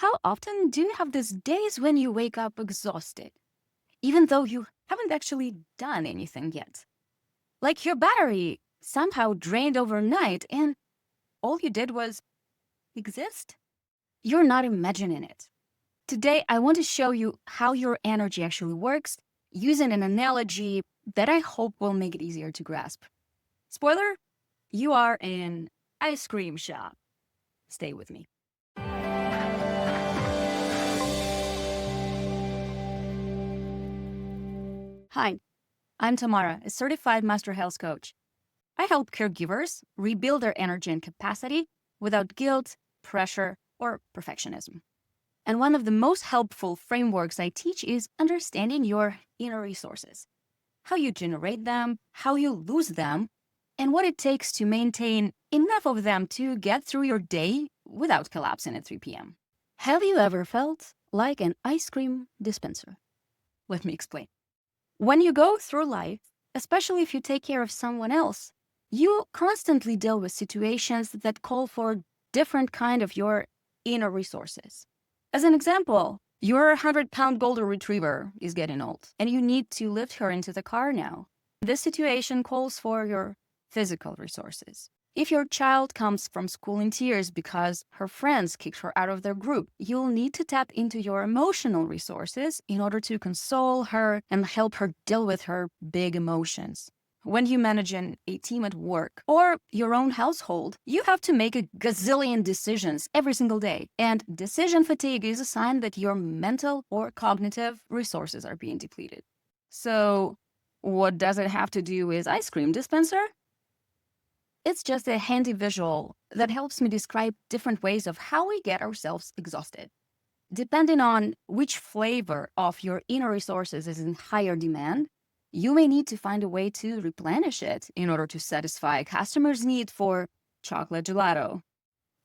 How often do you have these days when you wake up exhausted, even though you haven't actually done anything yet? Like your battery somehow drained overnight and all you did was exist? You're not imagining it. Today, I want to show you how your energy actually works using an analogy that I hope will make it easier to grasp. Spoiler, you are in ice cream shop. Stay with me. Hi, I'm Tamara, a certified master health coach. I help caregivers rebuild their energy and capacity without guilt, pressure, or perfectionism. And one of the most helpful frameworks I teach is understanding your inner resources, how you generate them, how you lose them, and what it takes to maintain enough of them to get through your day without collapsing at 3 p.m. Have you ever felt like an ice cream dispenser? Let me explain. When you go through life, especially if you take care of someone else, you constantly deal with situations that call for different kind of your inner resources. As an example, your 100-pound golden retriever is getting old and you need to lift her into the car now. This situation calls for your physical resources. If your child comes from school in tears because her friends kicked her out of their group, you'll need to tap into your emotional resources in order to console her and help her deal with her big emotions. When you manage a team at work or your own household, you have to make a gazillion decisions every single day. And decision fatigue is a sign that your mental or cognitive resources are being depleted. So, what does it have to do with ice cream dispenser? It's just a handy visual that helps me describe different ways of how we get ourselves exhausted. Depending on which flavor of your inner resources is in higher demand, you may need to find a way to replenish it in order to satisfy a customer's need for chocolate gelato.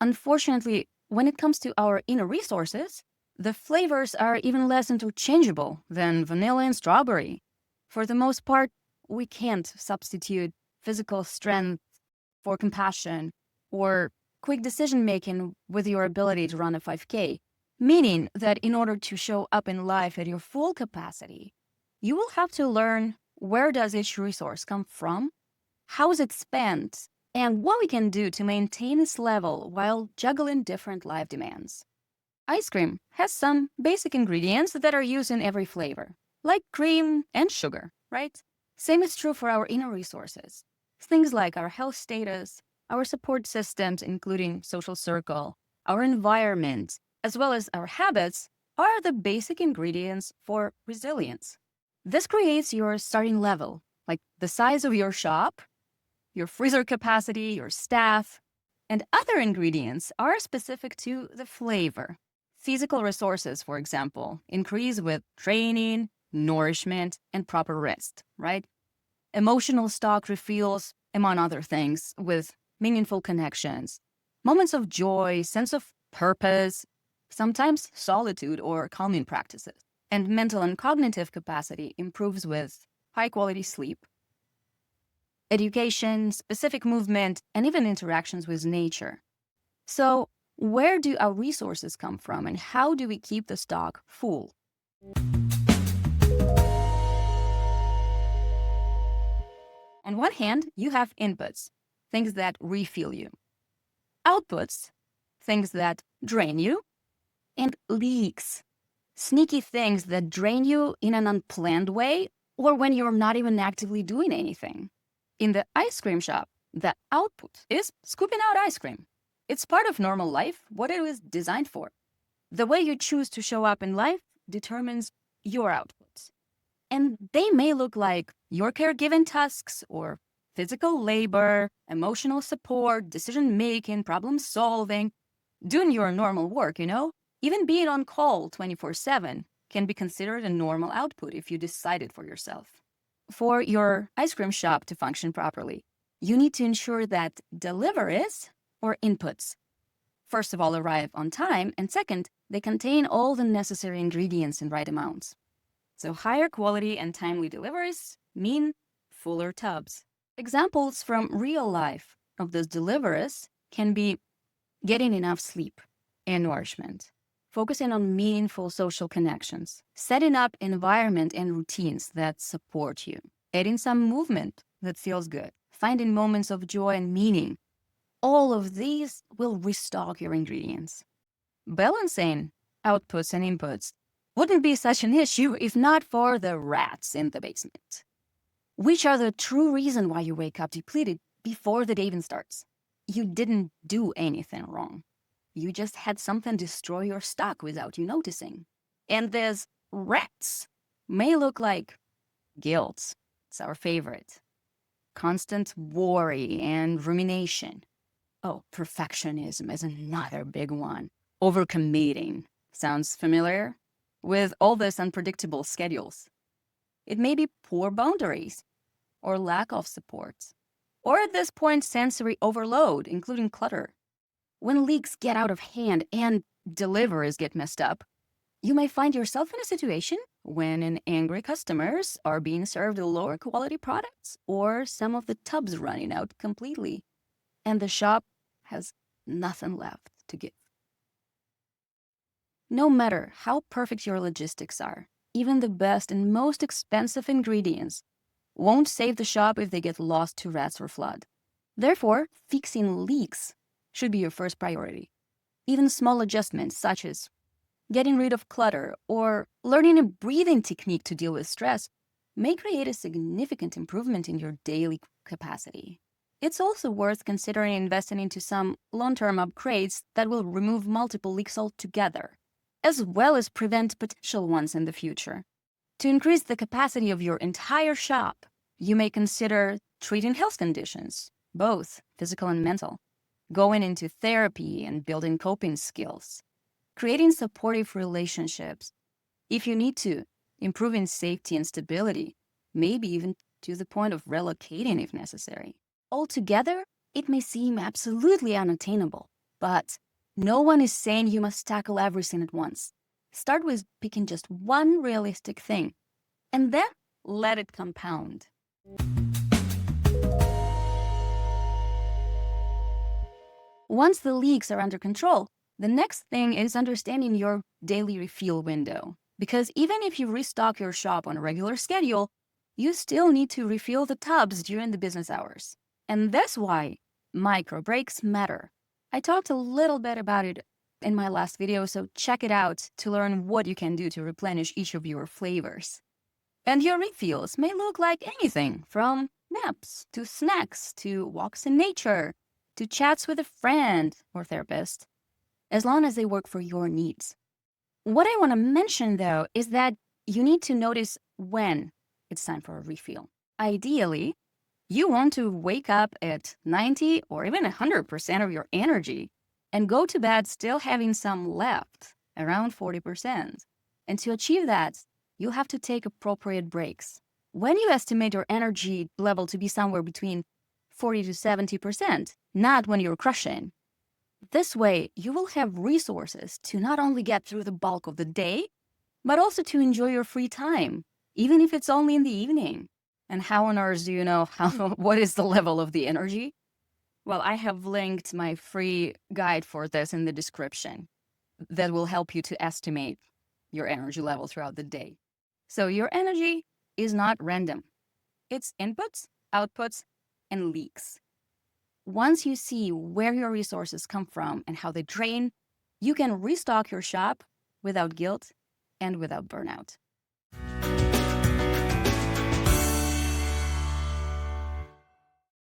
Unfortunately, when it comes to our inner resources, the flavors are even less interchangeable than vanilla and strawberry. For the most part, we can't substitute physical strength for compassion or quick decision making with your ability to run a 5K, meaning that in order to show up in life at your full capacity, you will have to learn where does each resource come from, how is it spent, and what we can do to maintain its level while juggling different life demands. Ice cream has some basic ingredients that are used in every flavor, like cream and sugar, right? Same is true for our inner resources. Things like our health status, our support systems, including social circle, our environment, as well as our habits, are the basic ingredients for resilience. This creates your starting level, like the size of your shop, your freezer capacity, your staff, and other ingredients are specific to the flavor. Physical resources, for example, increase with training, nourishment, and proper rest, right? Emotional stock refills, among other things, with meaningful connections, moments of joy, sense of purpose, sometimes solitude or calming practices. And mental and cognitive capacity improves with high quality sleep, education, specific movement, and even interactions with nature. So, where do our resources come from and how do we keep the stock full? On one hand, you have inputs, things that refill you, outputs, things that drain you, and leaks, sneaky things that drain you in an unplanned way or when you're not even actively doing anything. In the ice cream shop, the output is scooping out ice cream. It's part of normal life, what it was designed for. The way you choose to show up in life determines your outputs. And they may look like your caregiving tasks or physical labor, emotional support, decision making, problem solving, doing your normal work, Even being on call 24/7 can be considered a normal output if you decide it for yourself. For your ice cream shop to function properly, you need to ensure that deliveries or inputs, first of all, arrive on time, and second, they contain all the necessary ingredients in right amounts. So higher quality and timely deliveries mean fuller tubs. Examples from real life of those deliveries can be getting enough sleep and nourishment. focusing on meaningful social connections, setting up environment and routines that support you, adding some movement that feels good, finding moments of joy and meaning. All of these will restock your ingredients. Balancing outputs and inputs wouldn't be such an issue if not for the rats in the basement, which are the true reason why you wake up depleted before the day even starts. You didn't do anything wrong. You just had something destroy your stock without you noticing. And these rats may look like guilt. It's our favorite. Constant worry and rumination. Oh, perfectionism is another big one. Overcommitting. Sounds familiar? With all these unpredictable schedules. It may be poor boundaries or lack of support. Or at this point, sensory overload, including clutter. When leaks get out of hand and deliveries get messed up, you may find yourself in a situation when an angry customers are being served lower quality products or some of the tubs running out completely and the shop has nothing left to give. No matter how perfect your logistics are, even the best and most expensive ingredients won't save the shop if they get lost to rats or flood. Therefore, fixing leaks should be your first priority. Even small adjustments such as getting rid of clutter or learning a breathing technique to deal with stress may create a significant improvement in your daily capacity. It's also worth considering investing into some long-term upgrades that will remove multiple leaks altogether, as well as prevent potential ones in the future. To increase the capacity of your entire shop, you may consider treating health conditions, both physical and mental, going into therapy and building coping skills, creating supportive relationships. If you need to, improving safety and stability, maybe even to the point of relocating if necessary. Altogether, it may seem absolutely unattainable, but no one is saying you must tackle everything at once. Start with picking just one realistic thing, and then let it compound. Once the leaks are under control, the next thing is understanding your daily refill window. Because even if you restock your shop on a regular schedule, you still need to refill the tubs during the business hours. And that's why micro breaks matter. I talked a little bit about it in my last video, so check it out to learn what you can do to replenish each of your flavors. And your refills may look like anything from naps to snacks to walks in nature to chats with a friend or therapist, as long as they work for your needs. What I want to mention, though, is that you need to notice when it's time for a refill. Ideally, you want to wake up at 90 or even 100% of your energy and go to bed still having some left, around 40%. And to achieve that, you have to take appropriate breaks. When you estimate your energy level to be somewhere between 40 to 70%, not when you're crushing. This way, you will have resources to not only get through the bulk of the day, but also to enjoy your free time, even if it's only in the evening. And how on earth do you know what is the level of the energy? Well, I have linked my free guide for this in the description that will help you to estimate your energy level throughout the day. So your energy is not random. It's inputs, outputs, and leaks. Once you see where your resources come from and how they drain, you can restock your shop without guilt and without burnout.